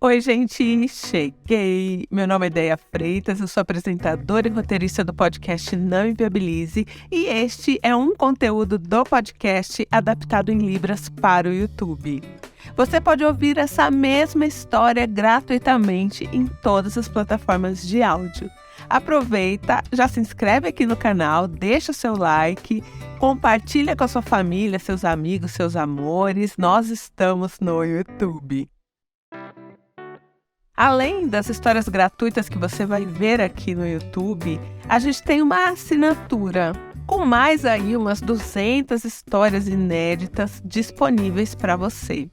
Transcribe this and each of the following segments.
Oi, gente, cheguei! Meu nome é Deia Freitas, eu sou apresentadora e roteirista do podcast Não Inviabilize e este é um conteúdo do podcast adaptado em Libras para o YouTube. Você pode ouvir essa mesma história gratuitamente em todas as plataformas de áudio. Aproveita, já se inscreve aqui no canal, deixa o seu like, compartilha com a sua família, seus amigos, seus amores. Nós estamos no YouTube. Além das histórias gratuitas que você vai ver aqui no YouTube, a gente tem uma assinatura com mais aí umas 200 histórias inéditas disponíveis para você.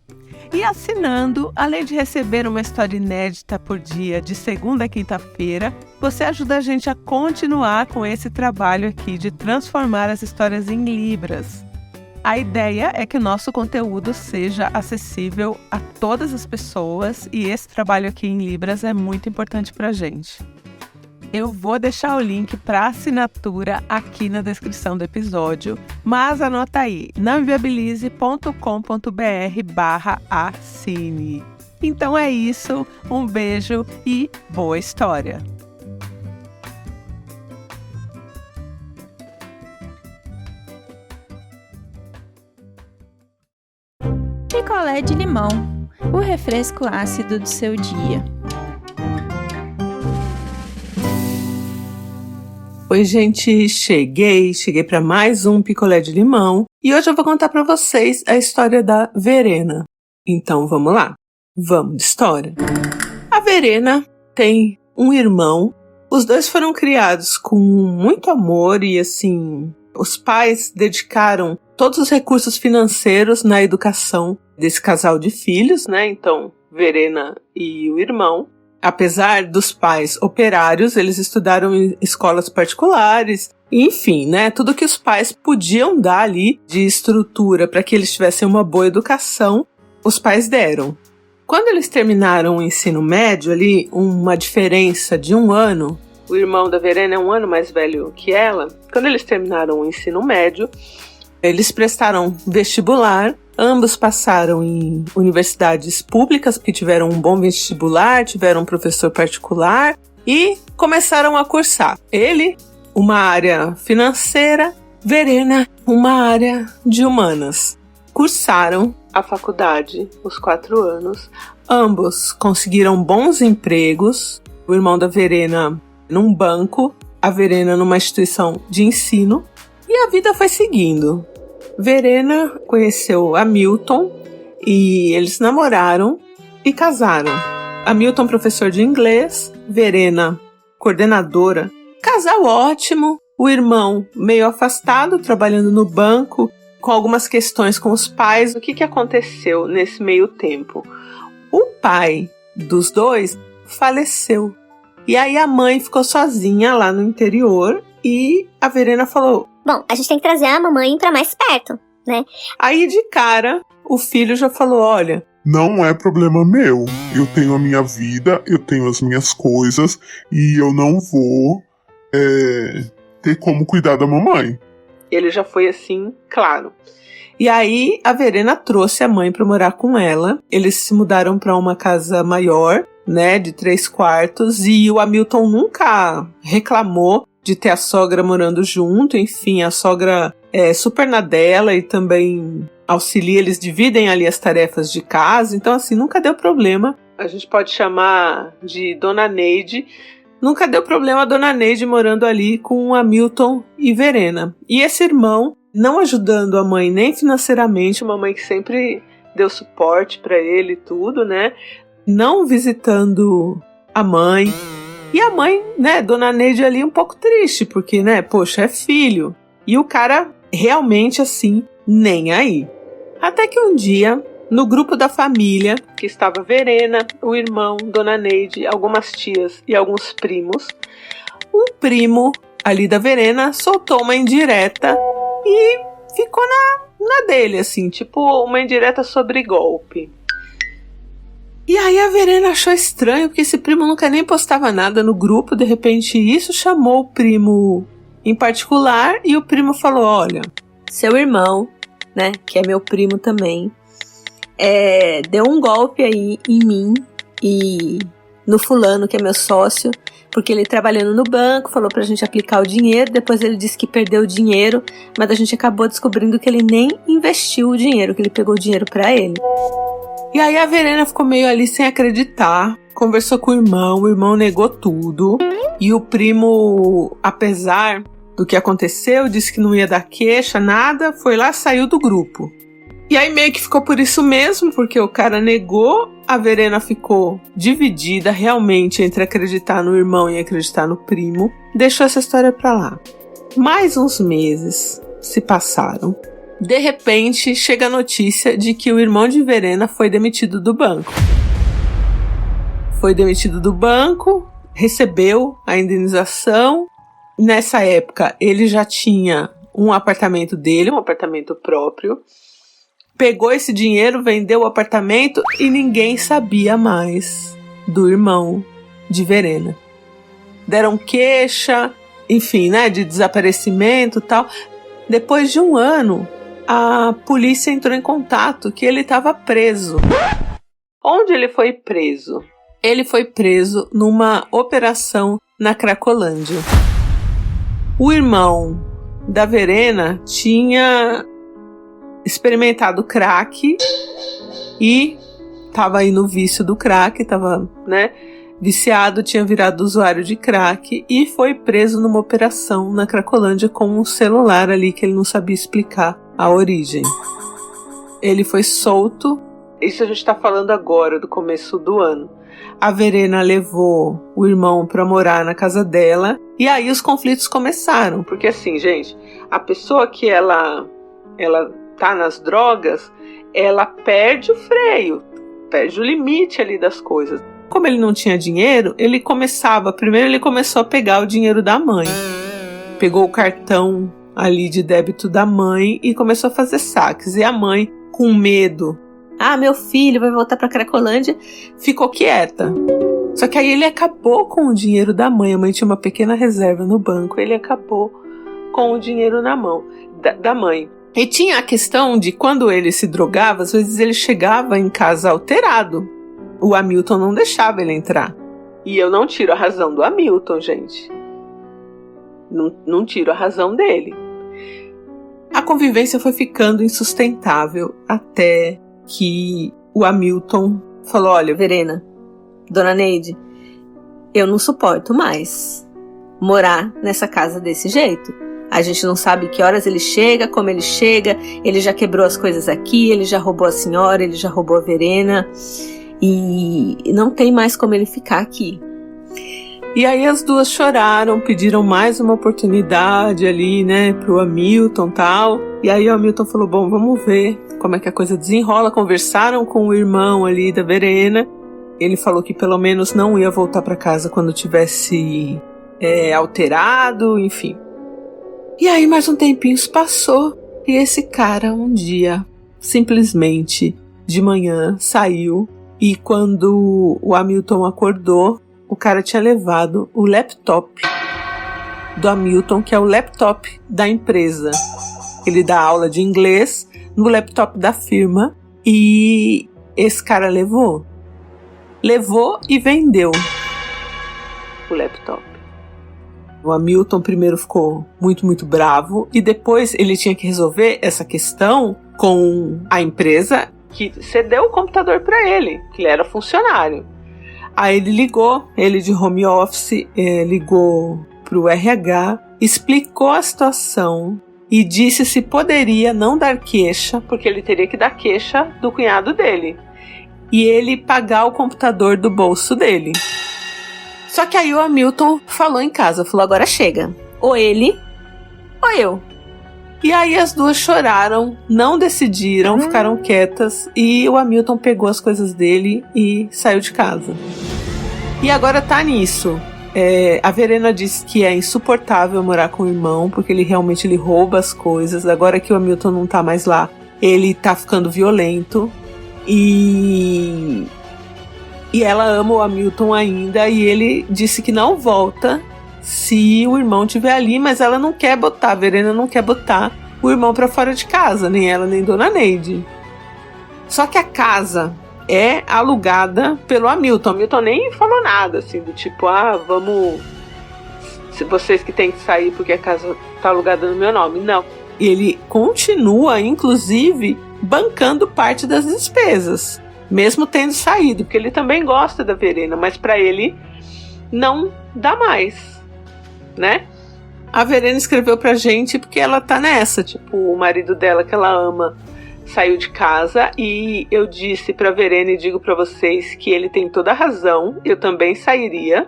E assinando, além de receber uma história inédita por dia de segunda a quinta-feira, você ajuda a gente a continuar com esse trabalho aqui de transformar as histórias em Libras. A ideia é que o nosso conteúdo seja acessível a todas as pessoas e esse trabalho aqui em Libras é muito importante para a gente. Eu vou deixar o link para assinatura aqui na descrição do episódio, mas anota aí, nãoinviabilize.com.br/assine. Então é isso, um beijo e boa história! Picolé de limão, o refresco ácido do seu dia. Oi, gente, cheguei para mais um picolé de limão e hoje eu vou contar para vocês a história da Verena. Então vamos lá, vamos de história. A Verena tem um irmão, os dois foram criados com muito amor e assim, os pais dedicaram todos os recursos financeiros na educação desse casal de filhos, né? Então, Verena e o irmão. Apesar dos pais operários, eles estudaram em escolas particulares, enfim, né? Tudo que os pais podiam dar ali de estrutura para que eles tivessem uma boa educação, os pais deram. Quando eles terminaram o ensino médio ali, uma diferença de 1 ano, o irmão da Verena é 1 ano mais velho que ela, quando eles terminaram o ensino médio, eles prestaram vestibular. Ambos passaram em universidades públicas, porque tiveram um bom vestibular, tiveram um professor particular e começaram a cursar. Ele, uma área financeira, Verena, uma área de humanas. Cursaram a faculdade, os 4 anos. Ambos conseguiram bons empregos. O irmão da Verena num banco, a Verena numa instituição de ensino. E a vida foi seguindo. Verena conheceu Hamilton e eles namoraram e casaram. Hamilton, professor de inglês, Verena, coordenadora. Casal ótimo, o irmão meio afastado, trabalhando no banco, com algumas questões com os pais. O que aconteceu nesse meio tempo? O pai dos dois faleceu. E aí a mãe ficou sozinha lá no interior e a Verena falou: bom, a gente tem que trazer a mamãe pra mais perto, né? Aí de cara, o filho já falou: olha, não é problema meu. Eu tenho a minha vida, eu tenho as minhas coisas e eu não vou ter como cuidar da mamãe. Ele já foi assim, claro. E aí a Verena trouxe a mãe pra morar com ela. Eles se mudaram pra uma casa maior, né, de 3 quartos. E o Hamilton nunca reclamou de ter a sogra morando junto, enfim, a sogra é super na dela e também auxilia, eles dividem ali as tarefas de casa, então assim, nunca deu problema. A gente pode chamar de Dona Neide. Nunca deu problema a Dona Neide morando ali com Hamilton e Verena. E esse irmão, não ajudando a mãe nem financeiramente, uma mãe que sempre deu suporte pra ele e tudo, né? Não visitando a mãe. E a mãe, né, Dona Neide ali um pouco triste, porque, né, poxa, é filho. E o cara realmente, assim, nem aí. Até que um dia, no grupo da família, que estava Verena, o irmão, Dona Neide, algumas tias e alguns primos, um primo ali da Verena soltou uma indireta e ficou na dele, assim, tipo uma indireta sobre golpe. E aí a Verena achou estranho, porque esse primo nunca nem postava nada no grupo. De repente isso chamou o primo em particular e o primo falou: olha, seu irmão, né, que é meu primo também, deu um golpe aí em mim ir no fulano, que é meu sócio, porque ele trabalhando no banco, falou pra gente aplicar o dinheiro, depois ele disse que perdeu o dinheiro, mas a gente acabou descobrindo que ele nem investiu o dinheiro, que ele pegou o dinheiro pra ele. E aí a Verena ficou meio ali sem acreditar, conversou com o irmão negou tudo, e o primo, apesar do que aconteceu, disse que não ia dar queixa, nada, foi lá, saiu do grupo. E aí meio que ficou por isso mesmo, porque o cara negou, a Verena ficou dividida realmente entre acreditar no irmão e acreditar no primo, deixou essa história pra lá. Mais uns meses se passaram. De repente, chega a notícia de que o irmão de Verena foi demitido do banco. Foi demitido do banco, recebeu a indenização. Nessa época, ele já tinha um apartamento dele, um apartamento próprio. Pegou esse dinheiro, vendeu o apartamento e ninguém sabia mais do irmão de Verena. Deram queixa, enfim, né, de desaparecimento e tal. Depois de um ano, a polícia entrou em contato que ele estava preso. Onde ele foi preso? Ele foi preso numa operação na Cracolândia. O irmão da Verena tinha experimentado crack e estava aí no vício do crack, estava, né, viciado, tinha virado usuário de crack e foi preso numa operação na Cracolândia com um celular ali que ele não sabia explicar a origem. Ele foi solto. Isso a gente está falando agora, do começo do ano. A Verena levou o irmão para morar na casa dela e aí os conflitos começaram, porque assim, gente, a pessoa que ela tá nas drogas, ela perde o freio, perde o limite ali das coisas. Como ele não tinha dinheiro, primeiro ele começou a pegar o dinheiro da mãe. Pegou o cartão ali de débito da mãe e começou a fazer saques. E a mãe, com medo, meu filho vai voltar pra Cracolândia, ficou quieta. Só que aí ele acabou com o dinheiro da mãe. A mãe tinha uma pequena reserva no banco, ele acabou com o dinheiro na mão da mãe. E tinha a questão de quando ele se drogava, às vezes ele chegava em casa alterado. O Hamilton não deixava ele entrar. E eu não tiro a razão do Hamilton, gente. Não tiro a razão dele. A convivência foi ficando insustentável até que o Hamilton falou: olha, Verena, dona Neide, eu não suporto mais morar nessa casa desse jeito. A gente não sabe que horas ele chega, como ele chega, ele já quebrou as coisas aqui, ele já roubou a senhora, ele já roubou a Verena e não tem mais como ele ficar aqui. E aí as duas choraram, pediram mais uma oportunidade ali, né, pro Hamilton e tal. E aí o Hamilton falou: bom, vamos ver como é que a coisa desenrola. Conversaram com o irmão ali da Verena. Ele falou que pelo menos não ia voltar para casa quando tivesse alterado, enfim. E aí mais um tempinho se passou e esse cara um dia, simplesmente de manhã, saiu e quando o Hamilton acordou, o cara tinha levado o laptop do Hamilton, que é o laptop da empresa. Ele dá aula de inglês no laptop da firma e esse cara levou e vendeu o laptop. O Hamilton primeiro ficou muito, muito bravo e depois ele tinha que resolver essa questão com a empresa que cedeu o computador para ele, que ele era funcionário. Aí ele ligou, ele de home office, ligou pro RH, explicou a situação e disse se poderia não dar queixa, porque ele teria que dar queixa do cunhado dele, e ele pagar o computador do bolso dele. Só que aí o Hamilton falou em casa, falou: agora chega, ou ele ou eu. E aí as duas choraram, não decidiram, ficaram quietas e o Hamilton pegou as coisas dele e saiu de casa. E agora tá nisso. A Verena disse que é insuportável morar com o irmão, porque ele realmente rouba as coisas. Agora que o Hamilton não tá mais lá, ele tá ficando violento. E ela ama o Hamilton ainda e ele disse que não volta se o irmão estiver ali, mas ela não quer botar, a Verena não quer botar o irmão pra fora de casa, nem ela nem Dona Neide. Só que a casa é alugada pelo Hamilton. O Hamilton nem falou nada, assim, do tipo, vamos... Se vocês que têm que sair porque a casa tá alugada no meu nome. Não. Ele continua, inclusive, bancando parte das despesas, mesmo tendo saído, porque ele também gosta da Verena, mas para ele não dá mais, né? A Verena escreveu pra gente porque ela tá nessa, tipo, o marido dela que ela ama saiu de casa e eu disse pra Verena e digo pra vocês que ele tem toda a razão, eu também sairia,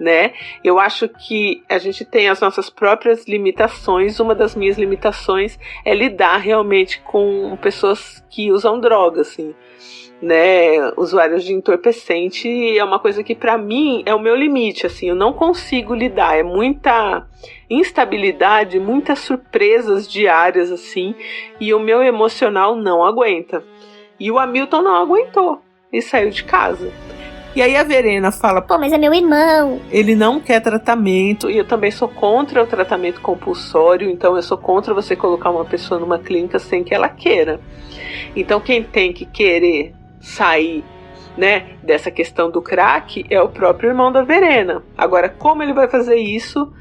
né? Eu acho que a gente tem as nossas próprias limitações. Uma das minhas limitações é lidar realmente com pessoas que usam droga, assim, né? Usuários de entorpecente é uma coisa que pra mim é o meu limite, assim, eu não consigo lidar, é muita instabilidade, muitas surpresas diárias, assim, e o meu emocional não aguenta. E o Hamilton não aguentou e saiu de casa. E aí a Verena fala, pô, mas é meu irmão. Ele não quer tratamento, e eu também sou contra o tratamento compulsório, então eu sou contra você colocar uma pessoa numa clínica sem que ela queira. Então quem tem que querer sair, né, dessa questão do crack é o próprio irmão da Verena. Agora, como ele vai fazer isso?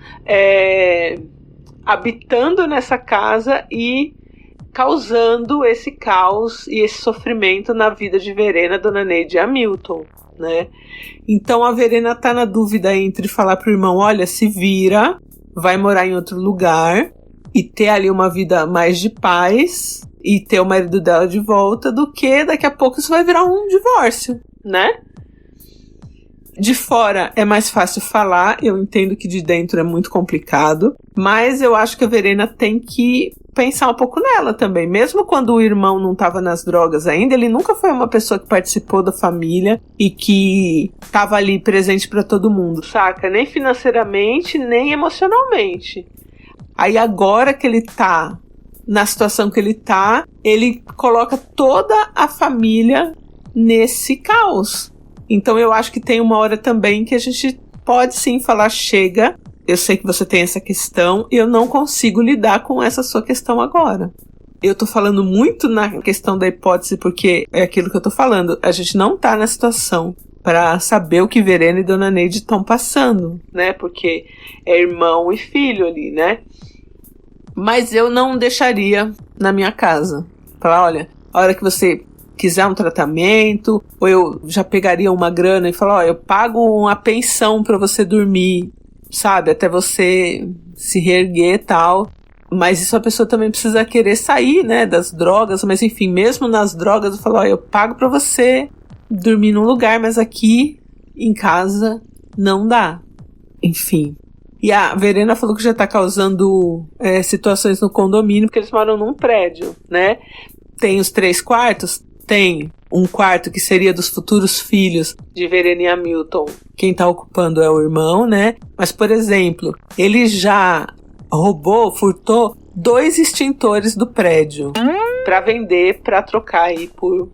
Habitando nessa casa e causando esse caos e esse sofrimento na vida de Verena, Dona Neide e Hamilton, né? Então a Verena tá na dúvida entre falar pro irmão, olha, se vira, vai morar em outro lugar e ter ali uma vida mais de paz e ter o marido dela de volta, do que daqui a pouco isso vai virar um divórcio, né? De fora é mais fácil falar, eu entendo que de dentro é muito complicado, mas eu acho que a Verena tem que pensar um pouco nela também. Mesmo quando o irmão não estava nas drogas ainda, ele nunca foi uma pessoa que participou da família e que estava ali presente para todo mundo, saca? Nem financeiramente, nem emocionalmente. Aí agora que ele tá na situação que ele tá, ele coloca toda a família nesse caos. Então eu acho que tem uma hora também que a gente pode sim falar, chega, eu sei que você tem essa questão, eu não consigo lidar com essa sua questão agora. Eu tô falando muito na questão da hipótese porque é aquilo que eu tô falando, a gente não tá na situação para saber o que Verena e Dona Neide estão passando, né? Porque é irmão e filho ali, né? Mas eu não deixaria na minha casa. Falar, olha, a hora que você quiser um tratamento, ou eu já pegaria uma grana e falar, ó, eu pago uma pensão pra você dormir, sabe, até você se reerguer e tal. Mas isso a pessoa também precisa querer sair, né, das drogas, mas enfim, mesmo nas drogas, eu falo, ó, eu pago pra você dormir num lugar, mas aqui em casa não dá. Enfim. E a Verena falou que já tá causando situações no condomínio, porque eles moram num prédio, né? Tem os 3 quartos? Tem um quarto que seria dos futuros filhos de Verena e Hamilton. Quem tá ocupando é o irmão, né? Mas, por exemplo, ele já furtou 2 extintores do prédio pra vender, pra trocar aí por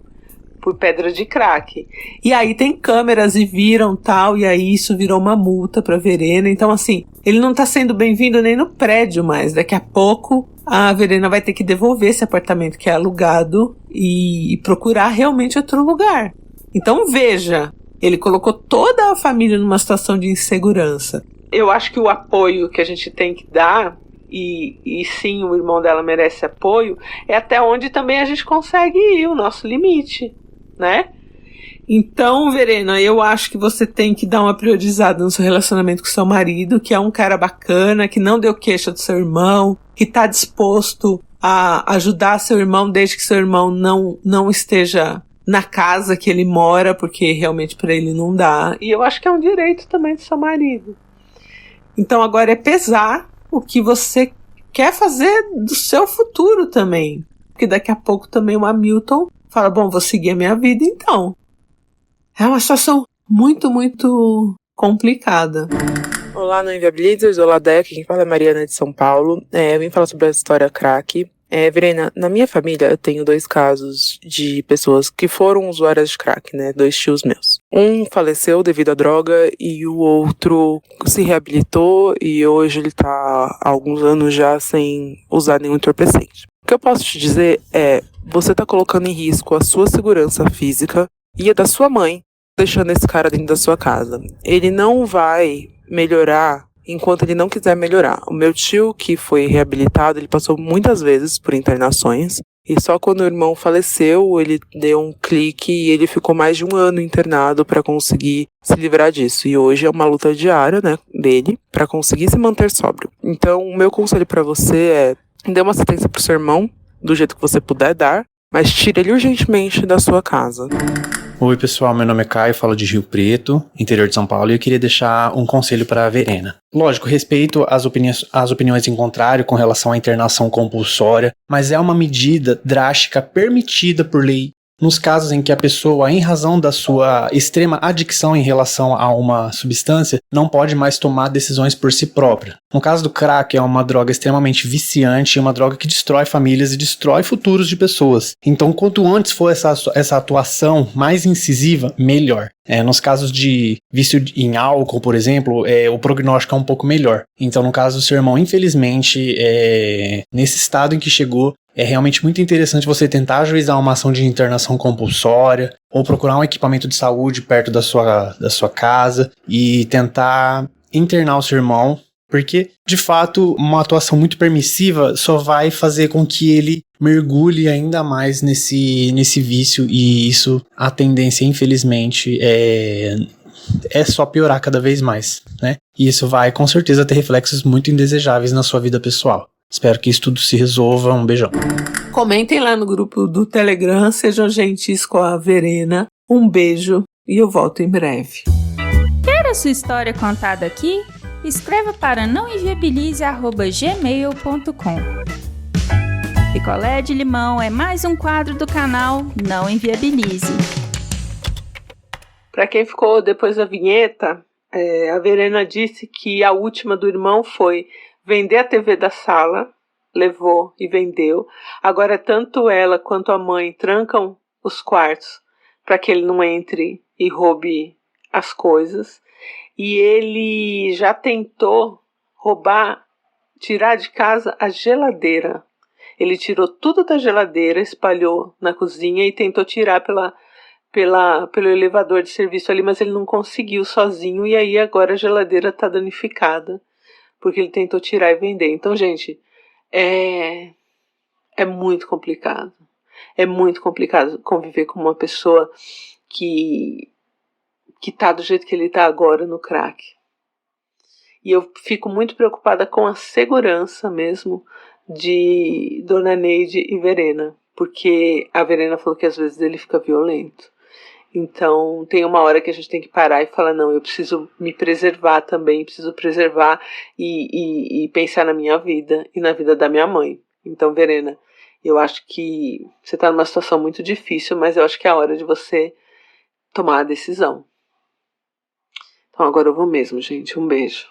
pedra de crack. E aí tem câmeras e viram tal, e aí isso virou uma multa pra Verena. Então, assim, ele não tá sendo bem-vindo nem no prédio mais. Daqui a pouco a Verena vai ter que devolver esse apartamento que é alugado e procurar realmente outro lugar. Então veja, ele colocou toda a família numa situação de insegurança. Eu acho que o apoio que a gente tem que dar, e sim, o irmão dela merece apoio, é até onde também a gente consegue ir, o nosso limite, né? Então, Verena, eu acho que você tem que dar uma priorizada no seu relacionamento com seu marido, que é um cara bacana, que não deu queixa do seu irmão, que tá disposto a ajudar seu irmão desde que seu irmão não esteja na casa que ele mora, porque realmente para ele não dá. E eu acho que é um direito também do seu marido. Então agora é pesar o que você quer fazer do seu futuro também. Porque daqui a pouco também o Hamilton fala, bom, vou seguir a minha vida então. É uma situação muito, muito complicada. Olá, no Inviabilizers, olá, Deck, quem fala é Mariana de São Paulo. Eu vim falar sobre a história crack. Verena, na minha família eu tenho 2 casos de pessoas que foram usuárias de crack, né? 2 tios meus. Um faleceu devido à droga e o outro se reabilitou e hoje ele tá há alguns anos já sem usar nenhum entorpecente. O que eu posso te dizer é, você tá colocando em risco a sua segurança física e a da sua mãe, deixando esse cara dentro da sua casa. Ele não vai melhorar enquanto ele não quiser melhorar. O meu tio, que foi reabilitado, ele passou muitas vezes por internações, e só quando o irmão faleceu, ele deu um clique e ele ficou mais de 1 ano internado para conseguir se livrar disso. E hoje é uma luta diária, né, dele, para conseguir se manter sóbrio. Então, o meu conselho para você é: dê uma assistência pro seu irmão, do jeito que você puder dar, mas tire ele urgentemente da sua casa. Oi pessoal, meu nome é Caio, falo de Rio Preto, interior de São Paulo, e eu queria deixar um conselho para a Verena. Lógico, respeito as opiniões em contrário com relação à internação compulsória, mas é uma medida drástica permitida por lei nos casos em que a pessoa, em razão da sua extrema adicção em relação a uma substância, não pode mais tomar decisões por si própria. No caso do crack, é uma droga extremamente viciante, uma droga que destrói famílias e destrói futuros de pessoas. Então, quanto antes for essa atuação mais incisiva, melhor. Nos casos de vício em álcool, por exemplo, o prognóstico é um pouco melhor. Então, no caso do seu irmão, infelizmente, nesse estado em que chegou, é realmente muito interessante você tentar ajuizar uma ação de internação compulsória ou procurar um equipamento de saúde perto da sua casa e tentar internar o seu irmão, porque, de fato, uma atuação muito permissiva só vai fazer com que ele mergulhe ainda mais nesse vício, e isso, a tendência, infelizmente, é só piorar cada vez mais, né? E isso vai, com certeza, ter reflexos muito indesejáveis na sua vida pessoal. Espero que isso tudo se resolva. Um beijão. Comentem lá no grupo do Telegram, sejam gentis com a Verena. Um beijo e eu volto em breve. Quer a sua história contada aqui? Escreva para nãoenviabilize@gmail.com. Picolé de Limão é mais um quadro do canal Não Enviabilize. Para quem ficou depois da vinheta, a Verena disse que a última do irmão foi vender a TV da sala, levou e vendeu. Agora tanto ela quanto a mãe trancam os quartos para que ele não entre e roube as coisas. E ele já tentou tirar de casa a geladeira. Ele tirou tudo da geladeira, espalhou na cozinha e tentou tirar pelo elevador de serviço ali, mas ele não conseguiu sozinho, e aí agora a geladeira está danificada, porque ele tentou tirar e vender. Então, gente, é muito complicado. É muito complicado conviver com uma pessoa que tá do jeito que ele tá agora no crack. E eu fico muito preocupada com a segurança mesmo de Dona Neide e Verena, porque a Verena falou que às vezes ele fica violento. Então tem uma hora que a gente tem que parar e falar: não, eu preciso me preservar também, preciso preservar e pensar na minha vida e na vida da minha mãe. Então, Verena, eu acho que você está numa situação muito difícil, mas eu acho que é a hora de você tomar a decisão. Então agora eu vou mesmo, gente. Um beijo.